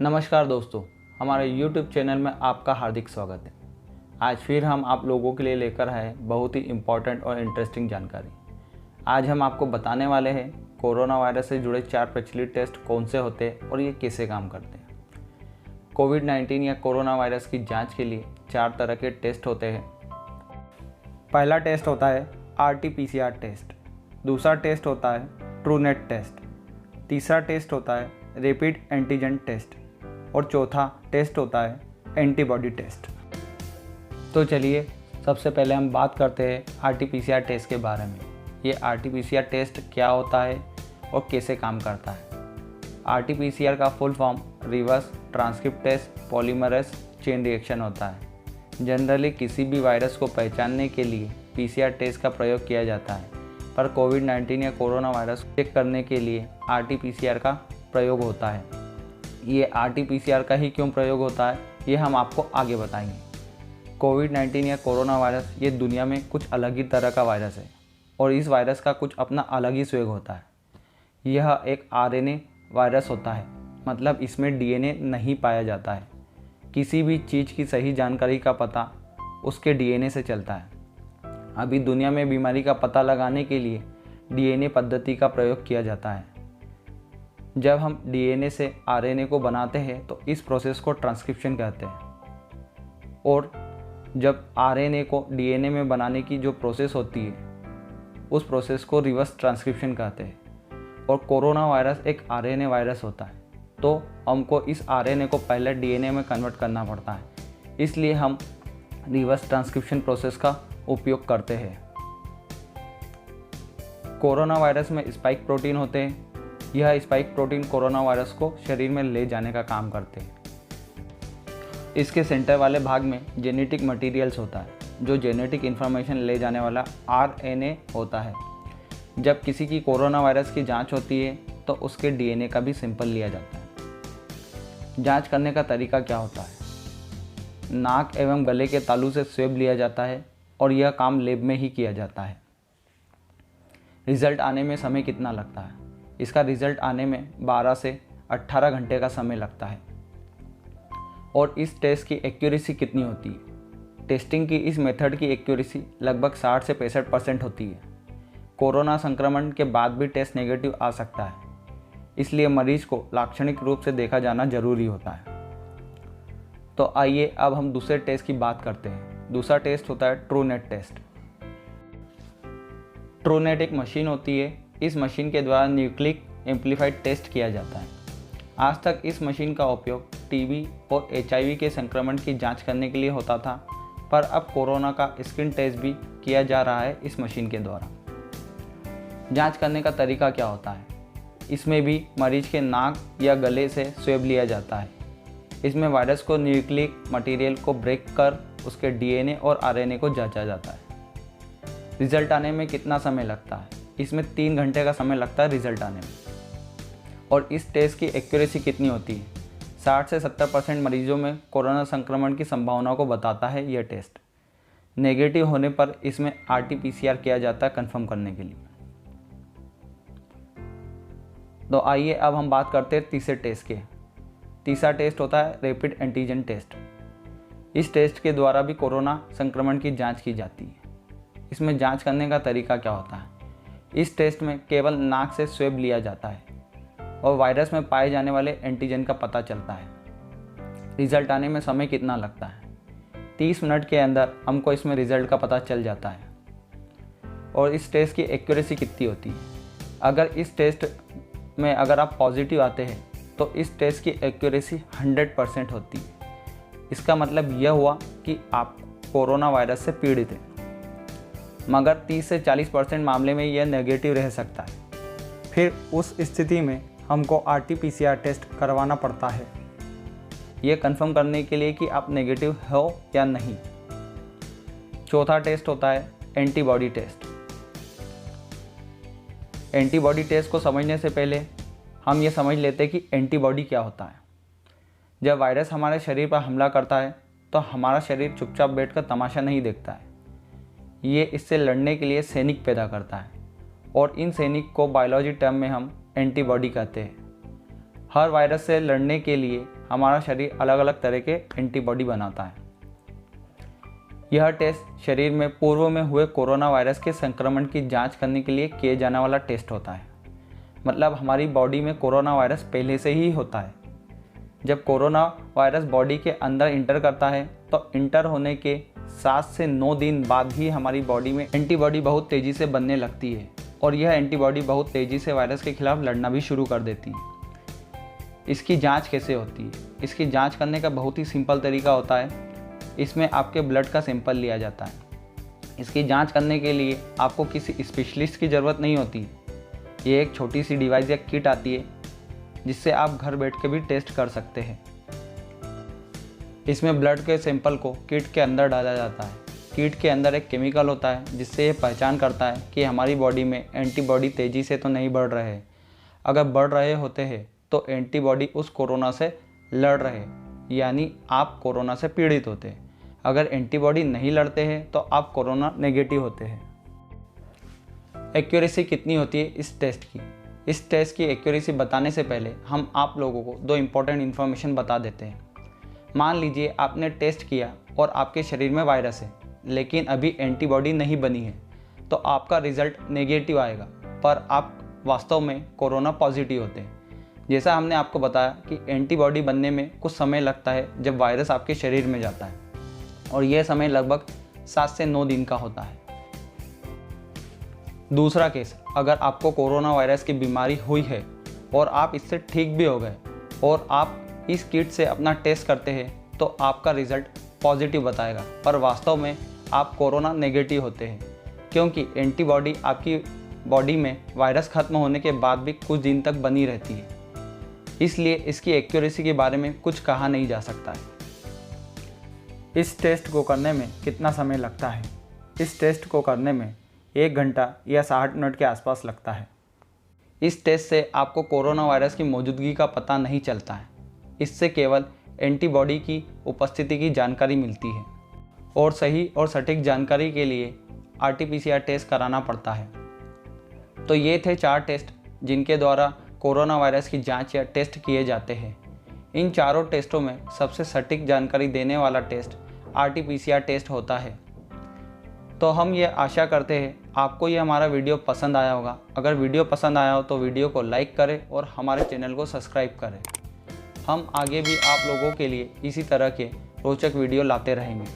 नमस्कार दोस्तों, हमारे YouTube चैनल में आपका हार्दिक स्वागत है। आज फिर हम आप लोगों के लिए लेकर आए बहुत ही इम्पोर्टेंट और इंटरेस्टिंग जानकारी। आज हम आपको बताने वाले हैं कोरोना वायरस से जुड़े 4 प्रचलित टेस्ट कौन से होते हैं और ये कैसे काम करते हैं। कोविड-19 या कोरोना वायरस की जांच के लिए 4 तरह के टेस्ट होते हैं। पहला टेस्ट होता है RT-PCR टेस्ट, दूसरा टेस्ट होता है ट्रूनेट टेस्ट, तीसरा टेस्ट होता है रैपिड एंटीजन टेस्ट और चौथा टेस्ट होता है एंटीबॉडी टेस्ट। तो चलिए सबसे पहले हम बात करते हैं RT-PCR टेस्ट के बारे में। ये RT-PCR टेस्ट क्या होता है और कैसे काम करता है। RT-PCR का full form reverse transcript test polymerase chain reaction होता है। जनरली किसी भी वायरस को पहचानने के लिए PCR टेस्ट का प्रयोग किया जाता है, पर कोविड-19 या कोरोना वायरस चेक करने के लिए RT-PCR का प्रयोग होता है। ये RT-PCR का ही क्यों प्रयोग होता है, ये हम आपको आगे बताएंगे। कोविड-19 या कोरोना वायरस ये दुनिया में कुछ अलग ही तरह का वायरस है और इस वायरस का कुछ अपना अलग ही स्वेग होता है। यह एक RNA वायरस होता है, मतलब इसमें DNA नहीं पाया जाता है। किसी भी चीज़ की सही जानकारी का पता उसके DNA से चलता है। अभी दुनिया में बीमारी का पता लगाने के लिए DNA पद्धति का प्रयोग किया जाता है। जब हम DNA से RNA को बनाते हैं तो इस प्रोसेस को ट्रांसक्रिप्शन कहते हैं, और जब RNA को DNA में बनाने की जो प्रोसेस होती है उस प्रोसेस को रिवर्स ट्रांसक्रिप्शन कहते हैं। और कोरोना वायरस एक RNA वायरस होता है, तो हमको इस RNA को पहले DNA में कन्वर्ट करना पड़ता है, इसलिए हम रिवर्स ट्रांसक्रिप्शन प्रोसेस का उपयोग करते हैं। कोरोना वायरस में स्पाइक प्रोटीन होते हैं। यह स्पाइक प्रोटीन कोरोना वायरस को शरीर में ले जाने का काम करते हैं। इसके सेंटर वाले भाग में जेनेटिक मटेरियल्स होता है, जो जेनेटिक इन्फॉर्मेशन ले जाने वाला RNA होता है। जब किसी की कोरोना वायरस की जांच होती है तो उसके DNA का भी सैंपल लिया जाता है। जांच करने का तरीका क्या होता है? नाक एवं गले के तालू से स्वेब लिया जाता है और यह काम लैब में ही किया जाता है। रिजल्ट आने में समय कितना लगता है? इसका रिजल्ट आने में 12 से 18 घंटे का समय लगता है। और इस टेस्ट की एक्यूरेसी कितनी होती है? टेस्टिंग की इस मेथड की एक्यूरेसी लगभग 60 से 65% होती है। कोरोना संक्रमण के बाद भी टेस्ट नेगेटिव आ सकता है, इसलिए मरीज को लाक्षणिक रूप से देखा जाना जरूरी होता है। तो आइए अब हम दूसरे टेस्ट की बात करते हैं। दूसरा टेस्ट होता है ट्रूनेट टेस्ट। ट्रूनेट एक मशीन होती है। इस मशीन के द्वारा न्यूक्लिक एम्पलीफाइड टेस्ट किया जाता है। आज तक इस मशीन का उपयोग टीबी और HIV के संक्रमण की जांच करने के लिए होता था, पर अब कोरोना का स्क्रीन टेस्ट भी किया जा रहा है इस मशीन के द्वारा। जांच करने का तरीका क्या होता है? इसमें भी मरीज के नाक या गले से स्वेब लिया जाता है। इसमें वायरस को न्यूक्लिक मटेरियल को ब्रेक कर उसके DNA और RNA को जांचा जाता है। रिजल्ट आने में कितना समय लगता है? इसमें 3 घंटे का समय लगता है रिजल्ट आने में। और इस टेस्ट की एक्यूरेसी कितनी होती है? 60 से 70% मरीजों में कोरोना संक्रमण की संभावना को बताता है यह टेस्ट। नेगेटिव होने पर इसमें RT-PCR किया जाता है कंफर्म करने के लिए। तो आइए अब हम बात करते हैं तीसरे टेस्ट के। तीसरा टेस्ट होता है रैपिड एंटीजन टेस्ट। इस टेस्ट के द्वारा भी कोरोना संक्रमण की जांच की जाती है। इसमें जांच करने का तरीका क्या होता है? इस टेस्ट में केवल नाक से स्वेब लिया जाता है और वायरस में पाए जाने वाले एंटीजन का पता चलता है। रिजल्ट आने में समय कितना लगता है? 30 मिनट के अंदर हमको इसमें रिजल्ट का पता चल जाता है। और इस टेस्ट की एक्यूरेसी कितनी होती है? अगर इस टेस्ट में अगर आप पॉजिटिव आते हैं तो इस टेस्ट की एक्यूरेसी 100% होती है। इसका मतलब यह हुआ कि आप कोरोना वायरस से पीड़ित हैं, मगर 30 से 40% मामले में यह नेगेटिव रह सकता है। फिर उस स्थिति में हमको RT-PCR टेस्ट करवाना पड़ता है, यह कंफर्म करने के लिए कि आप नेगेटिव हो या नहीं। चौथा टेस्ट होता है एंटीबॉडी टेस्ट। एंटीबॉडी टेस्ट को समझने से पहले हम ये समझ लेते हैं कि एंटीबॉडी क्या होता है। जब वायरस हमारे शरीर पर हमला करता है तो हमारा शरीर चुपचाप बैठकर तमाशा नहीं देखता है। ये इससे लड़ने के लिए सैनिक पैदा करता है, और इन सैनिक को बायोलॉजी टर्म में हम एंटीबॉडी कहते हैं। हर वायरस से लड़ने के लिए हमारा शरीर अलग अलग तरह के एंटीबॉडी बनाता है। यह टेस्ट शरीर में पूर्व में हुए कोरोना वायरस के संक्रमण की जांच करने के लिए किए जाने वाला टेस्ट होता है। मतलब हमारी बॉडी में कोरोना वायरस पहले से ही होता है। जब कोरोना वायरस बॉडी के अंदर इंटर करता है तो इंटर होने के 7 से 9 दिन बाद ही हमारी बॉडी में एंटीबॉडी बहुत तेज़ी से बनने लगती है और यह एंटीबॉडी बहुत तेज़ी से वायरस के खिलाफ लड़ना भी शुरू कर देती है। इसकी जांच कैसे होती है? इसकी जांच करने का बहुत ही सिंपल तरीका होता है। इसमें आपके ब्लड का सैंपल लिया जाता है। इसकी जांच करने के लिए आपको किसी स्पेशलिस्ट की ज़रूरत नहीं होती। ये एक छोटी सी डिवाइस या किट आती है जिससे आप घर बैठ के भी टेस्ट कर सकते हैं। इसमें ब्लड के सैंपल को किट के अंदर डाला जाता है। किट के अंदर एक केमिकल होता है जिससे ये पहचान करता है कि हमारी बॉडी में एंटीबॉडी तेज़ी से तो नहीं बढ़ रहे हैं। अगर बढ़ रहे होते हैं तो एंटीबॉडी उस कोरोना से लड़ रहे, यानी आप कोरोना से पीड़ित होते हैं। अगर एंटीबॉडी नहीं लड़ते हैं तो आप कोरोना नेगेटिव होते हैं। एक्यूरेसी कितनी होती है इस टेस्ट की? इस टेस्ट की एक्यूरेसी बताने से पहले हम आप लोगों को 2 इम्पॉर्टेंट इन्फॉर्मेशन बता देते हैं। मान लीजिए आपने टेस्ट किया और आपके शरीर में वायरस है लेकिन अभी एंटीबॉडी नहीं बनी है, तो आपका रिज़ल्ट नेगेटिव आएगा, पर आप वास्तव में कोरोना पॉजिटिव होते हैं। जैसा हमने आपको बताया कि एंटीबॉडी बनने में कुछ समय लगता है जब वायरस आपके शरीर में जाता है, और यह समय लगभग 7 से 9 दिन का होता है। दूसरा केस, अगर आपको कोरोना वायरस की बीमारी हुई है और आप इससे ठीक भी हो गए और आप इस किट से अपना टेस्ट करते हैं तो आपका रिज़ल्ट पॉजिटिव बताएगा, पर वास्तव में आप कोरोना नेगेटिव होते हैं, क्योंकि एंटीबॉडी आपकी बॉडी में वायरस खत्म होने के बाद भी कुछ दिन तक बनी रहती है। इसलिए इसकी एक्यूरेसी के बारे में कुछ कहा नहीं जा सकता है। इस टेस्ट को करने में कितना समय लगता है? इस टेस्ट को करने में 1 घंटा या 60 मिनट के आसपास लगता है। इस टेस्ट से आपको कोरोना वायरस की मौजूदगी का पता नहीं चलता है। इससे केवल एंटीबॉडी की उपस्थिति की जानकारी मिलती है, और सही और सटीक जानकारी के लिए RT-PCR टेस्ट कराना पड़ता है। तो ये थे 4 टेस्ट जिनके द्वारा कोरोना वायरस की जांच या टेस्ट किए जाते हैं। इन चारों टेस्टों में सबसे सटीक जानकारी देने वाला टेस्ट RT-PCR टेस्ट होता है। तो हम ये आशा करते हैं आपको ये हमारा वीडियो पसंद आया होगा। अगर वीडियो पसंद आया हो तो वीडियो को लाइक करें और हमारे चैनल को सब्सक्राइब करें। हम आगे भी आप लोगों के लिए इसी तरह के रोचक वीडियो लाते रहेंगे।